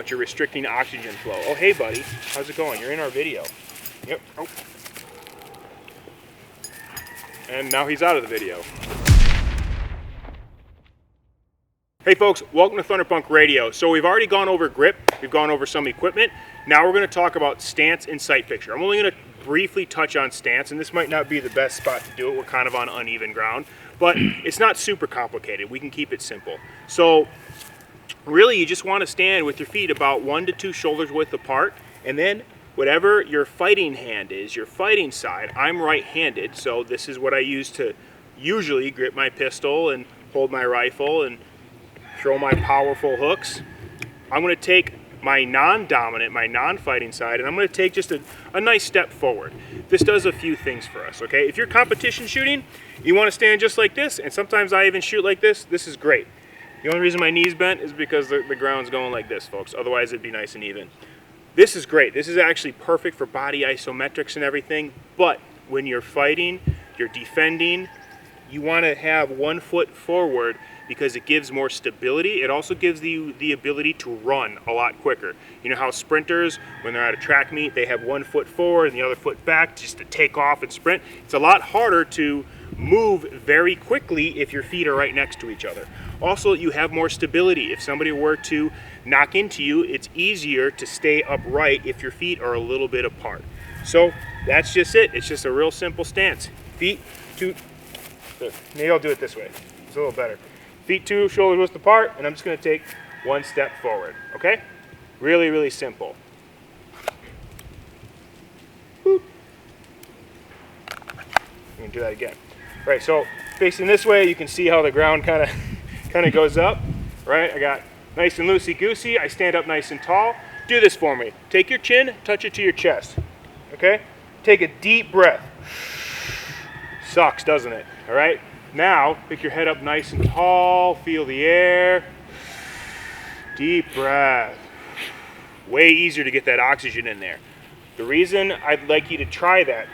much you're restricting oxygen flow. Oh, hey, buddy. How's it going? You're in our video. Yep. Oh. And now he's out of the video. Hey folks, welcome to Thunderpunk Radio. So we've already gone over grip, we've gone over some equipment. Now we're going to talk about stance and sight picture. I'm only going to briefly touch on stance, and this might not be the best spot to do it. We're kind of on uneven ground, but it's not super complicated. We can keep it simple. So really you just want to stand with your feet about 1 to 2 shoulders width apart, and then whatever your fighting hand is, your fighting side. I'm right-handed, so this is what I use to usually grip my pistol and hold my rifle and throw my powerful hooks. I'm going to take my non-dominant, my non-fighting side, and I'm going to take just a nice step forward. This does a few things for us, okay? If you're competition shooting, you want to stand just like this, and sometimes I even shoot like this. This is great. The only reason my knee's bent is because the ground's going like this, folks. Otherwise, it'd be nice and even. This is great. This is actually perfect for body isometrics and everything, but when you're fighting, you're defending, you want to have 1 foot forward because it gives more stability. It also gives you the ability to run a lot quicker. You know how sprinters, when they're at a track meet, they have 1 foot forward and the other foot back just to take off and sprint. It's a lot harder to move very quickly if your feet are right next to each other. Also, you have more stability. If somebody were to knock into you, it's easier to stay upright if your feet are a little bit apart. So that's just it. It's just a real simple stance. Feet to, maybe I'll do it this way. It's a little better. Feet 2 shoulders width apart, and I'm just going to take 1 step forward, okay? Really, really simple. Boop. I'm going to do that again. Right, so facing this way, you can see how the ground kind of goes up, right? I got nice and loosey-goosey. I stand up nice and tall. Do this for me. Take your chin, touch it to your chest, okay? Take a deep breath. Sucks, doesn't it? All right? Now, pick your head up nice and tall, feel the air, deep breath. Way easier to get that oxygen in there. The reason I'd like you to try that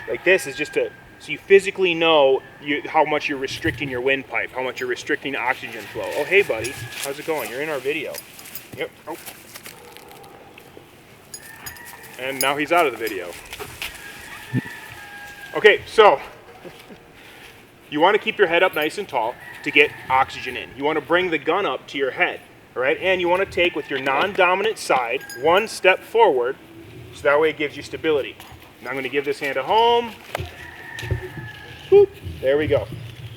like this is just so you physically know how much you're restricting your windpipe, how much you're restricting oxygen flow. Oh, hey buddy, how's it going? You're in our video. Yep. Oh. And now he's out of the video. Okay, so you want to keep your head up nice and tall to get oxygen in. You want to bring the gun up to your head, all right? And you want to take with your non-dominant side 1 step forward, so that way it gives you stability. Now I'm going to give this hand a home. Boop. There we go.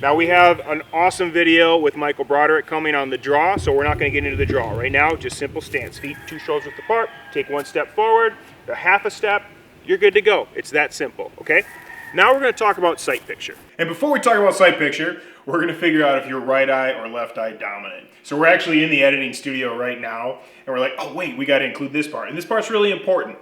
Now we have an awesome video with Michael Broderick coming on the draw, so we're not going to get into the draw. Right now, just simple stance. Feet 2 shoulders width apart, take 1 step forward, a half a step, you're good to go. It's that simple, okay? Now we're going to talk about sight picture. And before we talk about sight picture, we're going to figure out if you're right eye or left eye dominant. So we're actually in the editing studio right now, and we're like, oh wait, we got to include this part. And this part's really important.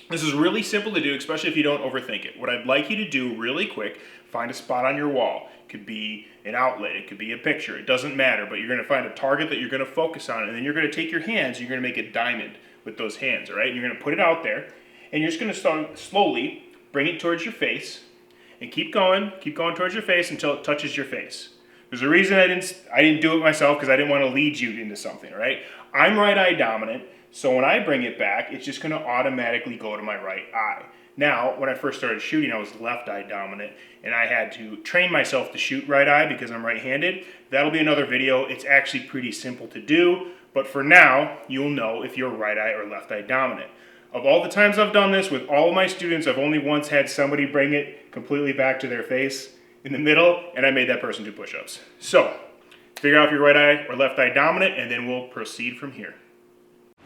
This is really simple to do, especially if you don't overthink it. What I'd like you to do really quick, find a spot on your wall. It could be an outlet, it could be a picture, it doesn't matter, but you're going to find a target that you're going to focus on, and then you're going to take your hands, you're going to make a diamond with those hands, all right? And you're going to put it out there, and you're just going to start slowly bring it towards your face, and keep going towards your face until it touches your face. There's a reason I didn't do it myself, because I didn't want to lead you into something, right? I'm right eye dominant, so when I bring it back, it's just going to automatically go to my right eye. Now, when I first started shooting, I was left eye dominant, and I had to train myself to shoot right eye because I'm right-handed. That'll be another video. It's actually pretty simple to do, but for now, you'll know if you're right eye or left eye dominant. Of all the times I've done this with all of my students, I've only once had somebody bring it completely back to their face in the middle, and I made that person do push-ups. So, figure out if you're right eye or left eye dominant, and then we'll proceed from here.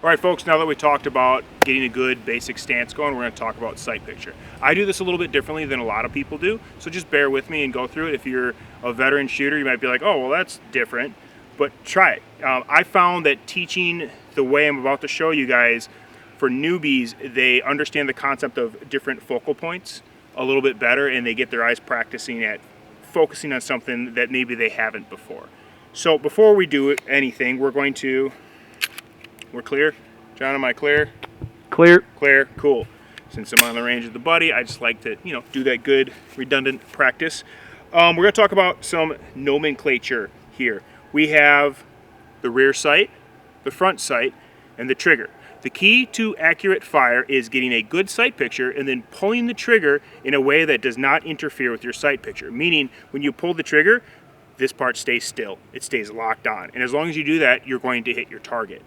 All right, folks, now that we talked about getting a good basic stance going, we're going to talk about sight picture. I do this a little bit differently than a lot of people do, so just bear with me and go through it. If you're a veteran shooter, you might be like, oh, well, that's different, but try it. I found that teaching the way I'm about to show you guys, for newbies, they understand the concept of different focal points a little bit better, and they get their eyes practicing at focusing on something that maybe they haven't before. So before we do anything, we're clear? John, am I clear? Clear. Clear, cool. Since I'm on the range of the buddy, I just like to, do that good redundant practice. We're going to talk about some nomenclature here. We have the rear sight, the front sight, and the trigger. The key to accurate fire is getting a good sight picture and then pulling the trigger in a way that does not interfere with your sight picture. Meaning, when you pull the trigger, this part stays still. It stays locked on. And as long as you do that, you're going to hit your target.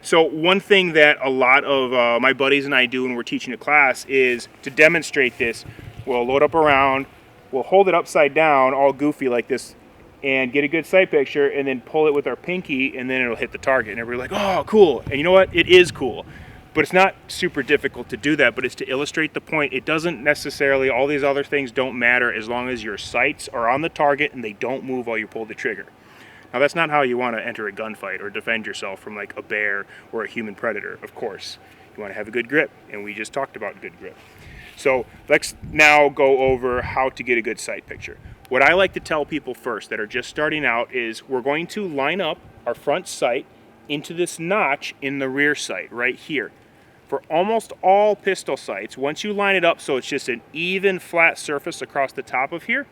So one thing that a lot of my buddies and I do when we're teaching a class is to demonstrate this. We'll load up a round, we'll hold it upside down, all goofy like this, and get a good sight picture, and then pull it with our pinky, and then it'll hit the target. And everybody's like, oh, cool. And you know what? It is cool. But it's not super difficult to do that, but it's to illustrate the point. It doesn't necessarily, all these other things don't matter as long as your sights are on the target and they don't move while you pull the trigger. Now, that's not how you want to enter a gunfight or defend yourself from like a bear or a human predator, of course. You want to have a good grip, and we just talked about good grip. So let's now go over how to get a good sight picture. What I like to tell people first that are just starting out is we're going to line up our front sight into this notch in the rear sight right here. For almost all pistol sights, once you line it up so it's just an even flat surface across the top of here,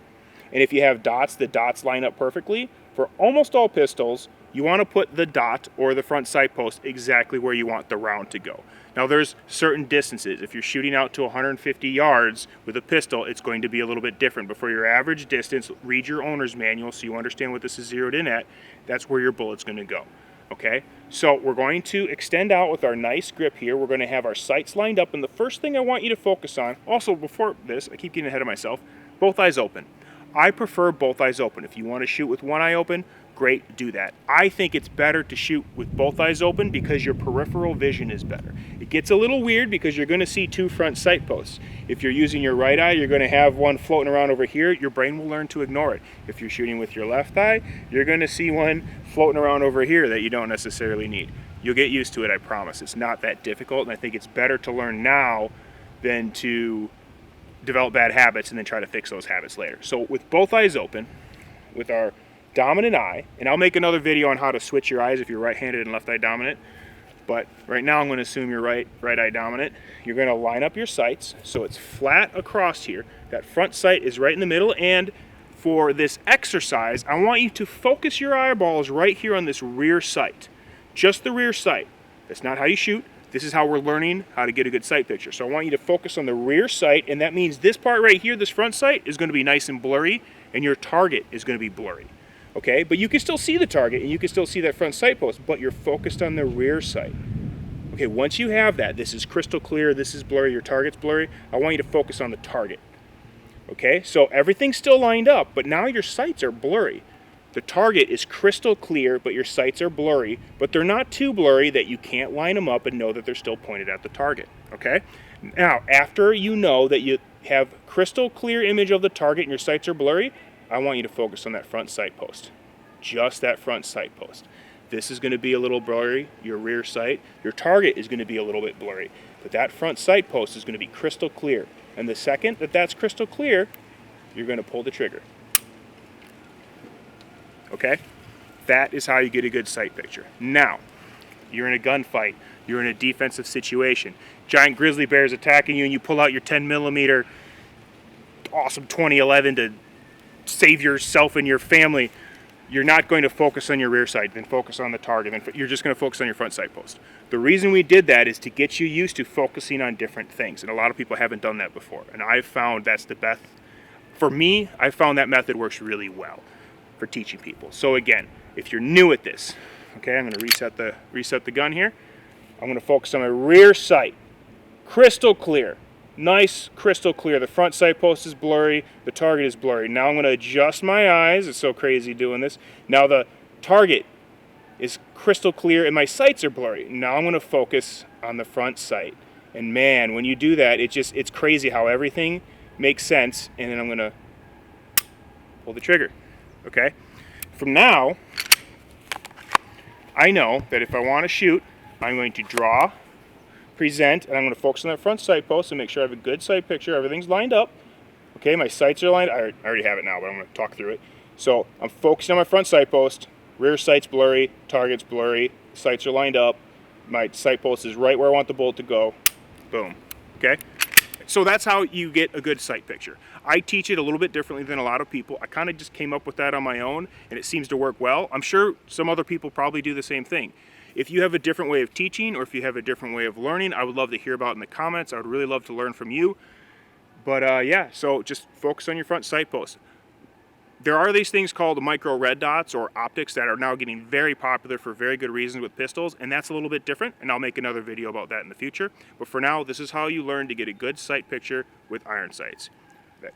and if you have dots, the dots line up perfectly. For almost all pistols, you want to put the dot or the front sight post exactly where you want the round to go. Now there's certain distances. If you're shooting out to 150 yards with a pistol, it's going to be a little bit different. But for your average distance, read your owner's manual so you understand what this is zeroed in at. That's where your bullet's going to go. Okay, so we're going to extend out with our nice grip here. We're going to have our sights lined up, and the first thing I want you to focus on, also before this, I keep getting ahead of myself, both eyes open. I prefer both eyes open. If you want to shoot with one eye open, great, do that. I think it's better to shoot with both eyes open because your peripheral vision is better. It gets a little weird because you're going to see two front sight posts. If you're using your right eye, you're going to have one floating around over here. Your brain will learn to ignore it. If you're shooting with your left eye, you're going to see one floating around over here that you don't necessarily need. You'll get used to it, I promise. It's not that difficult, and I think it's better to learn now than to develop bad habits and then try to fix those habits later. So with both eyes open, with our dominant eye, and I'll make another video on how to switch your eyes if you're right-handed and left eye dominant, but right now I'm going to assume you're right eye dominant. You're going to line up your sights so it's flat across here. That front sight is right in the middle, and for this exercise, I want you to focus your eyeballs right here on this rear sight. Just the rear sight. That's not how you shoot. This is how we're learning how to get a good sight picture. So I want you to focus on the rear sight, and that means this part right here, this front sight, is going to be nice and blurry, and your target is going to be blurry. Okay, but you can still see the target, and you can still see that front sight post, but you're focused on the rear sight. Okay, once you have that, this is crystal clear, this is blurry, your target's blurry, I want you to focus on the target. Okay, so everything's still lined up, but now your sights are blurry. The target is crystal clear, but your sights are blurry, but they're not too blurry that you can't line them up and know that they're still pointed at the target, okay? Now, after you know that you have crystal clear image of the target and your sights are blurry, I want you to focus on that front sight post. Just that front sight post. This is going to be a little blurry, your rear sight. Your target is going to be a little bit blurry, but that front sight post is going to be crystal clear. And the second that that's crystal clear, you're going to pull the trigger. Okay? That is how you get a good sight picture. Now, you're in a gunfight. You're in a defensive situation. Giant grizzly bear is attacking you, and you pull out your 10mm awesome 2011 to save yourself and your family. You're not going to focus on your rear sight, then focus on the target, then you're just going to focus on your front sight post. The reason we did that is to get you used to focusing on different things, and a lot of people haven't done that before, and I've found that's the best. For me, I found that method works really well for teaching people. So again, if you're new at this, okay, I'm going to reset the gun here. I'm going to focus on my rear sight. Crystal clear. Nice, crystal clear. The front sight post is blurry. The target is blurry. Now I'm going to adjust my eyes. It's so crazy doing this. Now the target is crystal clear and my sights are blurry. Now I'm going to focus on the front sight. And man, when you do that, it's crazy how everything makes sense. And then I'm going to pull the trigger. Okay? From now, I know that if I want to shoot, I'm going to draw, present, and I'm going to focus on that front sight post and make sure I have a good sight picture. Everything's lined up. Okay, my sights are lined up. I already have it now, but I'm going to talk through it. So I'm focusing on my front sight post. Rear sight's blurry. Target's blurry. Sights are lined up. My sight post is right where I want the bullet to go. Boom. Okay? So that's how you get a good sight picture. I teach it a little bit differently than a lot of people. I kind of just came up with that on my own, and it seems to work well. I'm sure some other people probably do the same thing. If you have a different way of teaching, or if you have a different way of learning, I would love to hear about it in the comments. I would really love to learn from you. But yeah, so just focus on your front sight post. There are these things called micro red dots or optics that are now getting very popular for very good reasons with pistols, and that's a little bit different, and I'll make another video about that in the future. But for now, this is how you learn to get a good sight picture with iron sights.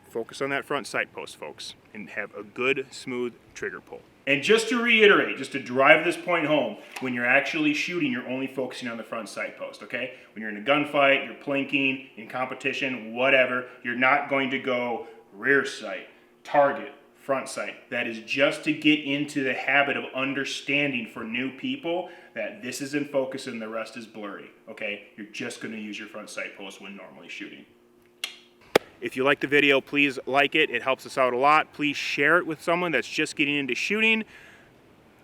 Focus on that front sight post, folks, and have a good, smooth trigger pull. And just to reiterate, just to drive this point home, when you're actually shooting, you're only focusing on the front sight post, okay? When you're in a gunfight, you're plinking, in competition, whatever, you're not going to go rear sight, target, front sight. That is just to get into the habit of understanding for new people that this is in focus and the rest is blurry, okay? You're just going to use your front sight post when normally shooting. If you like the video, please like it. It helps us out a lot. Please share it with someone that's just getting into shooting.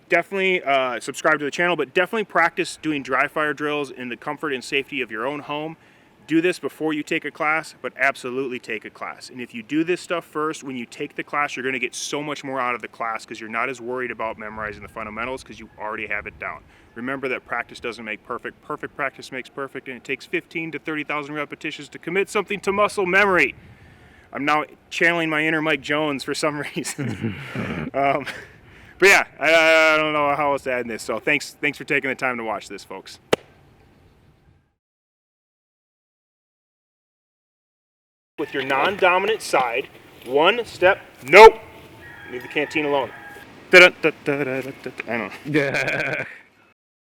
Definitely subscribe to the channel, but definitely practice doing dry fire drills in the comfort and safety of your own home. Do this before you take a class, but absolutely take a class. And if you do this stuff first, when you take the class, you're going to get so much more out of the class because you're not as worried about memorizing the fundamentals because you already have it down. Remember that practice doesn't make perfect. Perfect practice makes perfect, and it takes 15 to 30,000 repetitions to commit something to muscle memory. I'm now channeling my inner Mike Jones for some reason. But yeah, I don't know how else to add this. So thanks for taking the time to watch this, folks. With your non-dominant side, one step, nope. Leave the canteen alone. I don't know.